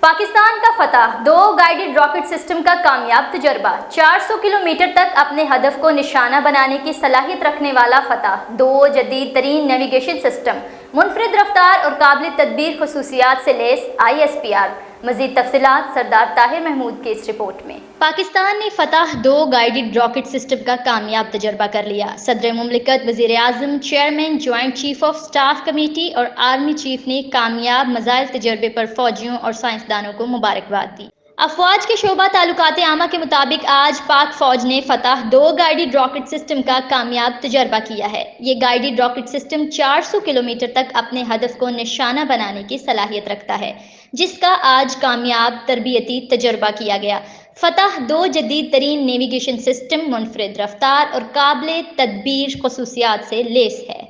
پاکستان کا فتح، 2 guided rocket system کا کامیاب تجربہ، 400 کلومیٹر تک اپنے ہدف کو نشانہ بنانے کی صلاحیت رکھنے والا فتح، 2 جدید ترین نیویگیشن سسٹم، منفرد رفتار اور قابل تدبیر خصوصیات سے لیس ISPR۔ مزید تفصیلات سردار طاہر محمود کی اس رپورٹ میں۔ پاکستان نے فتح 2 گائیڈڈ راکٹ سسٹم کا کامیاب تجربہ کر لیا۔ صدر مملکت، وزیر اعظم، chairman joint chief of staff committee اور آرمی چیف نے کامیاب میزائل تجربے پر فوجیوں اور سائنسدانوں کو مبارکباد دی۔ افواج کے شعبہ تعلقات عامہ کے مطابق آج پاک فوج نے فتح 2 گائیڈڈ راکٹ سسٹم کا کامیاب تجربہ کیا ہے۔ یہ گائیڈڈ راکٹ سسٹم 400 کلومیٹر تک اپنے ہدف کو نشانہ بنانے کی صلاحیت رکھتا ہے، جس کا آج کامیاب تربیتی تجربہ کیا گیا۔ فتح 2 جدید ترین نیویگیشن سسٹم، منفرد رفتار اور قابل تدبیر خصوصیات سے لیس ہے۔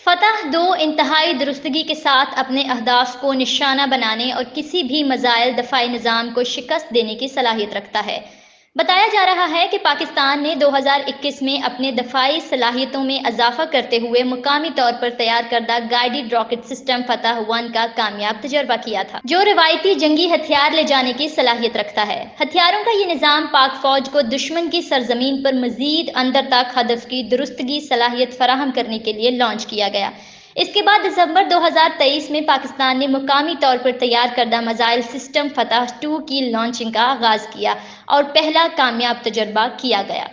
فتح 2 انتہائی درستگی کے ساتھ اپنے اہداف کو نشانہ بنانے اور کسی بھی میزائل دفاعی نظام کو شکست دینے کی صلاحیت رکھتا ہے۔ بتایا جا رہا ہے کہ پاکستان نے 2021 میں اپنے دفاعی صلاحیتوں میں اضافہ کرتے ہوئے مقامی طور پر تیار کردہ گائیڈڈ راکٹ سسٹم فتح 1 کا کامیاب تجربہ کیا تھا، جو روایتی جنگی ہتھیار لے جانے کی صلاحیت رکھتا ہے۔ ہتھیاروں کا یہ نظام پاک فوج کو دشمن کی سرزمین پر مزید اندر تک ہدف کی درستگی صلاحیت فراہم کرنے کے لیے لانچ کیا گیا۔ اس کے بعد دسمبر 2023 میں پاکستان نے مقامی طور پر تیار کردہ میزائل سسٹم فتح 2 کی لانچنگ کا آغاز کیا اور پہلا کامیاب تجربہ کیا گیا۔